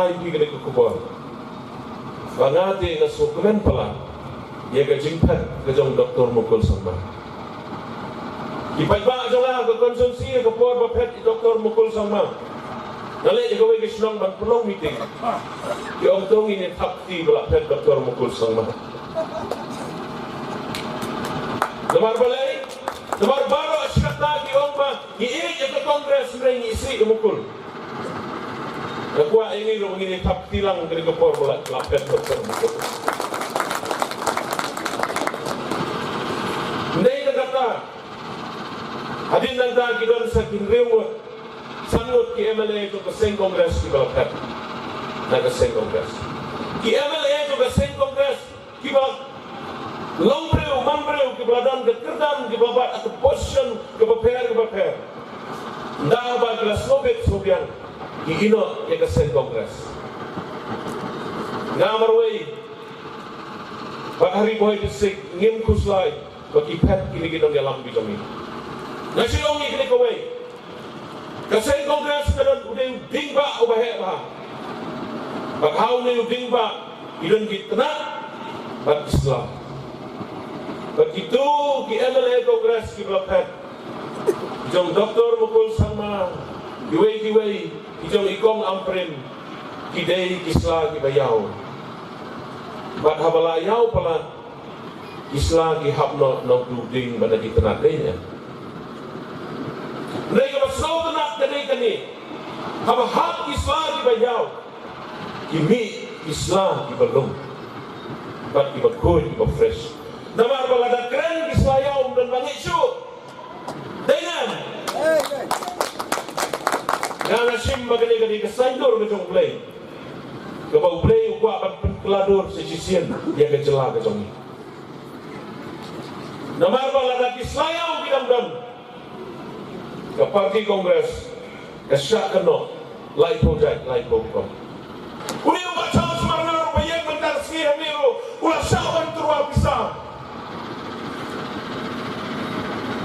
ay bigay ko kubor. Pangati na sukumen pala, ia ka jingpat kajong doktor mukul sama. Ipagba jonga ka konsumsi ka por bapet doktor mukul sama. Nalai ikaw ay kisnong magpulong meeting. Yung tungin ni takti balapet doktor mukul sama. Namar balay, namar baro asyak lagi yung ba, iirik ito kongres na yung isi mukul. Nakuha ini rong ini takti lang kini ka por balapet doktor mukul. Hindi nagkata, hadin lang dagi doon sa kinriwot, sangot ki MLA ito kasing kongres ki balapet. Nagasing kongres. Ki MLA ito kasing kongres ki balapet. Lombreu, mambreu, ke beladan, ke kerdan, ke babat, atau posyon, ke baper. Nda ba kelas Soviet Sobian, ki ino ya kesen kongres. Ngamarway, Pak Hari Boy disik, ngim kuslay, bagi pet kini gidong yalam bidomi. Nasyong kini kaway, kesen kongres kadang udah dingba ubahek bah. Pak Hau ne dingba, idon gitna, bak Islam. Begitu ki MLA kongres ki belapet, jom doktor mukul sama, giway, jom ikong amprin, kidei kisla ki bayau. Bat habala yau pala, kisla ki hapno nok duding pada ki tenatenya. Mereka bersau tenak kani, haba hap kisla ki bayau, kimi kisla ki belum, bat ki bakoi ki fresh. Namar balada keren kislayau dan bangik syuk dengan ngana sim bagani kesaydur ke jong play ke bau play ukwa ban penkeladur sejisian dia kecela ke jong namar balada kislayau bidam ke parti kongres ke syak keno light project light program uni ubah cawa semarang bayang bentar sekiranya miru ulah syawan turwa pisang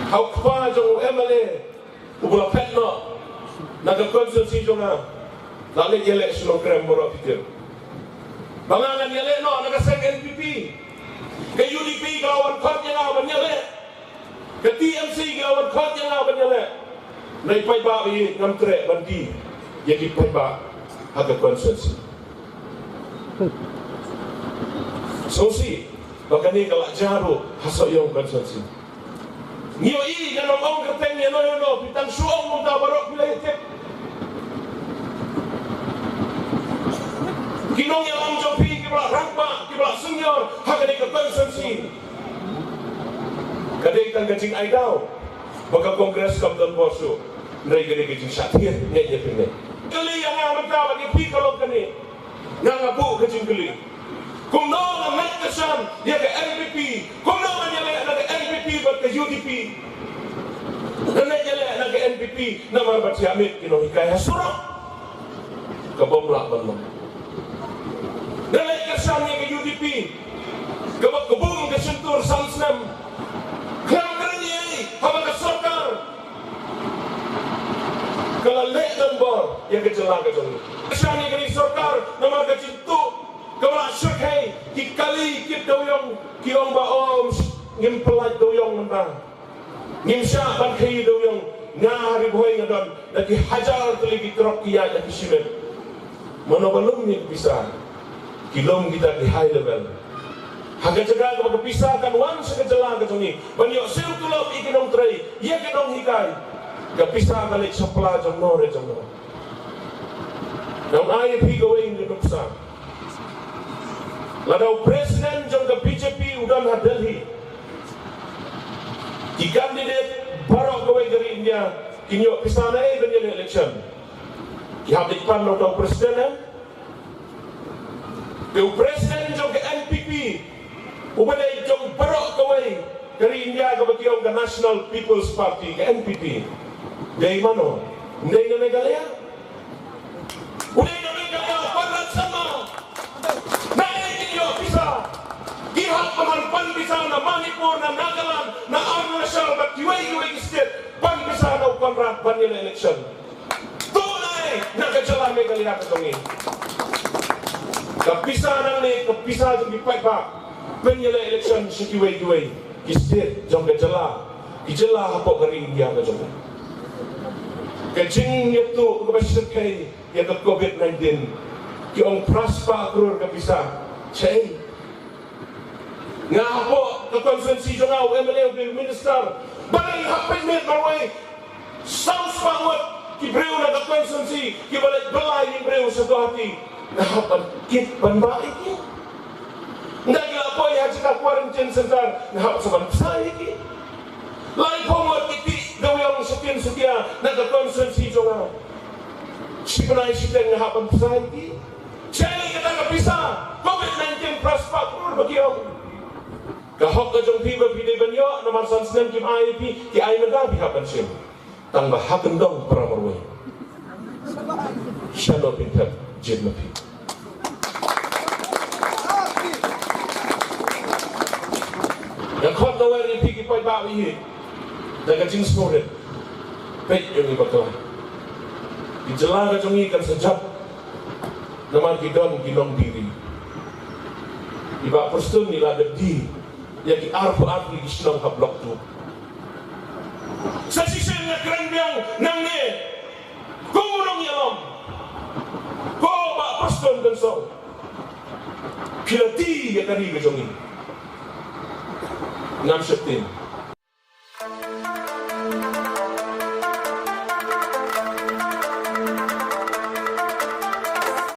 hau kpa jong MLA ubula petno naga konsulsi jonga lalle yele sno krem moro pikir bangangan yele no naga seng NPP ke UDP gawan kot yang awan yele ke TMC gawan kot yang awan yele nai pai ba bi ngam tre bandi yaki pai ba haga konsulsi sosi bakani galak jaru hasoyong konsulsi Nyo i dalam ong kerteng ya no pitang suong mong tabarok bilayet. Kinong yang am jopi kibla rangpa kibla senior hagani ke konsensi. Kadai kan gajing aidau baka kongres kam dan bosu ndai gede gajing satir ngai pinne. Kali yang am ta bagi pi kalau kani ngangapu gajing kali. Kumno ngamet kesan dia ke NPP, kumno nganyale ke NPP buat ke UDP. Dan nyale ke NPP nama baca amit kino hikayah surah. Kebomlak bangun. Dan kesannya ke UDP, kebum ke sentur samsnam. Kau kerja ini, apa ke sokar? Kalau lek lembor yang kecelang ke jauh. Kesannya ke sokar nama ke cintu. Kau syukai kikali kit doyong kiong ba om ngim pelaj doyong nembang ngim syah ban kai doyong ngari boy ngadon lagi hajar teligi krok kia ya kisimen mana belum ni bisa kilom kita di high level haga jaga ke pisahkan wan sekejela ke sini banyak sil tulop ikinong tray ya kinong hikai ke pisah kali sepela jomnore nang air higawain di nuksa Ladau presiden jom ke BJP udan ha Delhi. Di kandidat barok kawai dari India kinyo pisana dengan election. Ki habis pan ladau presiden Ke presiden jom ke NPP ubadai jom barok kawai dari India ke bagian ke National People's Party ke NPP. Dari mana? Dari Meghalaya. Udah Meghalaya parat sama. Ihak pemanpan bisa na Manipur na Nagaland na Arunachal but kiway state pan bisa na upan rat ban election tunay nakajala Meghalaya katong Kapisa nang ni, kapisa jong gipai pa. Penyela election sekiway-kiway. Kistit jong kejala. Kijala hapok kering dia ka jong. Kajing itu kebasyat kay yang ke COVID-19. Ki ong praspa krur kapisa. Chay. Nga hapok ke konsensi jong au MLA bil minister. Balay hapay met marway. Saus banget. Ki breu na ke konsensi. Ki balay belay ni breu sa hati. Nahapan kit banbaik ki. Ndak gila po ya jika quarantine center nahap sa banbasay ki. Lai pomot iti gawiyang setia nagka-consensi jo nga. Sipanay siteng nahap banbasay ki. Siya kita kapisa COVID-19 praspa kur bagyo. Kahok ka jong tiba pide banyo naman sansnan kim IIP ki ay nagabi hapan siya. Tang bahakan dong para marway. Siya no pintat jid mapi. Yang kau tahu yang pergi pai bawa ini, dah kacing semua pet yang iba kelai. Dijelang kacung ikan sejak, nama kidon diri. Iba perstun ni lah di, yang di arfu di senang hablok tu. Sasisnya keren biang nang ni, kau murung yalam, kau bak perstun dan so, pilati yang kari kacung ini. 6 September